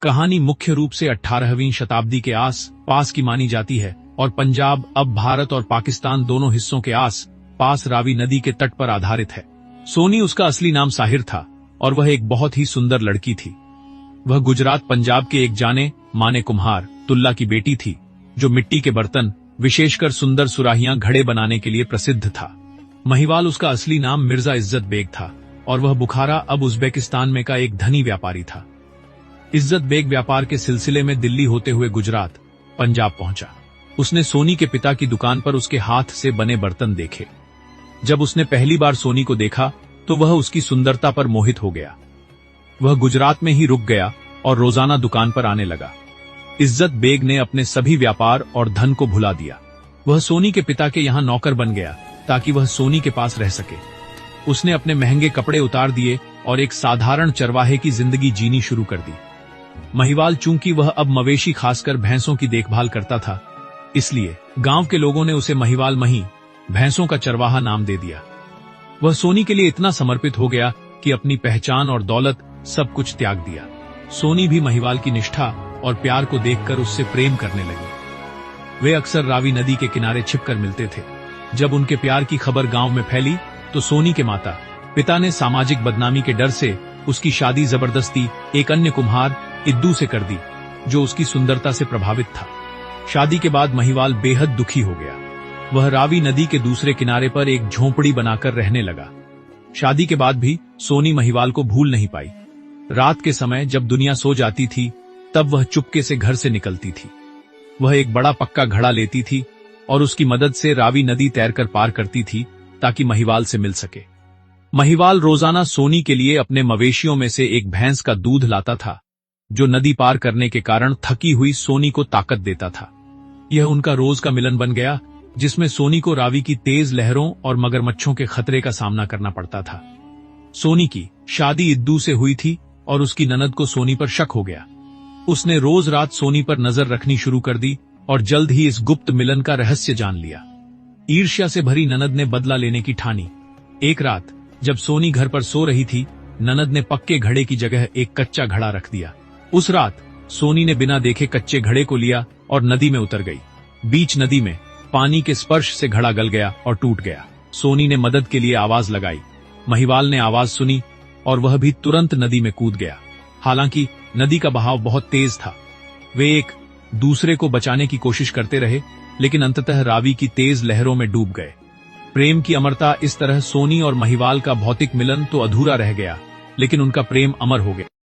कहानी मुख्य रूप से 18वीं शताब्दी के आस पास की मानी जाती है और पंजाब अब भारत और पाकिस्तान दोनों हिस्सों के आस पास रावी नदी के तट पर आधारित है। सोनी उसका असली नाम साहिर था और वह एक बहुत ही सुंदर लड़की थी। वह गुजरात पंजाब के एक जाने माने कुम्हार तुल्ला की बेटी थी, जो मिट्टी के बर्तन विशेषकर सुंदर सुराहियां घड़े बनाने के लिए प्रसिद्ध था। महिवाल उसका असली नाम मिर्जा इज्जत बेग था और वह बुखारा अब उज्बेकिस्तान में का एक धनी व्यापारी था। इज्जत बेग व्यापार के सिलसिले में दिल्ली होते हुए गुजरात पंजाब पहुंचा। उसने सोनी के पिता की दुकान पर उसके हाथ से बने बर्तन देखे। जब उसने पहली बार सोनी को देखा तो वह उसकी सुंदरता पर मोहित हो गया। वह गुजरात में ही रुक गया और रोजाना दुकान पर आने लगा। इज्जत बेग ने अपने सभी व्यापार और धन को भुला दिया। वह सोनी के पिता के यहाँ नौकर बन गया ताकि वह सोनी के पास रह सके। उसने अपने महंगे कपड़े उतार दिए और एक साधारण चरवाहे की जिंदगी जीनी शुरू कर दी। महिवाल चूंकि वह अब मवेशी खासकर भैंसों की देखभाल करता था, इसलिए गांव के लोगों ने उसे महिवाल मही भैंसों का चरवाहा नाम दे दिया। वह सोनी के लिए इतना समर्पित हो गया कि अपनी पहचान और दौलत सब कुछ त्याग दिया। सोनी भी महिवाल की निष्ठा और प्यार को देखकर उससे प्रेम करने लगी। वे अक्सर रावी नदी के किनारे छिपकर मिलते थे। जब उनके प्यार की खबर गांव में फैली तो सोनी के माता पिता ने सामाजिक बदनामी के डर से उसकी शादी जबरदस्ती एक अन्य कुम्हार इद्दू से कर दी, जो उसकी सुंदरता से प्रभावित था। शादी के बाद महिवाल बेहद दुखी हो गया। वह रावी नदी के दूसरे किनारे पर एक झोंपड़ी बनाकर रहने लगा। शादी के बाद भी सोनी महिवाल को भूल नहीं पाई। रात के समय जब दुनिया सो जाती थी तब वह चुपके से घर से निकलती थी। वह एक बड़ा पक्का घड़ा लेती थी और उसकी मदद से रावी नदी तैरकर पार करती थी ताकि महिवाल से मिल सके। महिवाल रोजाना सोनी के लिए अपने मवेशियों में से एक भैंस का दूध लाता था, जो नदी पार करने के कारण थकी हुई सोनी को ताकत देता था। यह उनका रोज का मिलन बन गया, जिसमें सोनी को रावी की तेज लहरों और मगरमच्छों के खतरे का सामना करना पड़ता था। सोनी की शादी इद्दू से हुई थी और उसकी ननद को सोनी पर शक हो गया। उसने रोज रात सोनी पर नजर रखनी शुरू कर दी और जल्द ही इस गुप्त मिलन का रहस्य जान लिया। ईर्ष्या से भरी ननद ने बदला लेने की ठानी। एक रात जब सोनी घर पर सो रही थी, ननद ने पक्के घड़े की जगह एक कच्चा घड़ा रख दिया। उस रात सोनी ने बिना देखे कच्चे घड़े को लिया और नदी में उतर गई। बीच नदी में पानी के स्पर्श से घड़ा गल गया और टूट गया। सोनी ने मदद के लिए आवाज लगाई। महिवाल ने आवाज सुनी और वह भी तुरंत नदी में कूद गया। हालांकि नदी का बहाव बहुत तेज था। वे एक दूसरे को बचाने की कोशिश करते रहे, लेकिन अंततः रावी की तेज लहरों में डूब गए। प्रेम की अमरता इस तरह सोनी और महिवाल का भौतिक मिलन तो अधूरा रह गया, लेकिन उनका प्रेम अमर हो गया।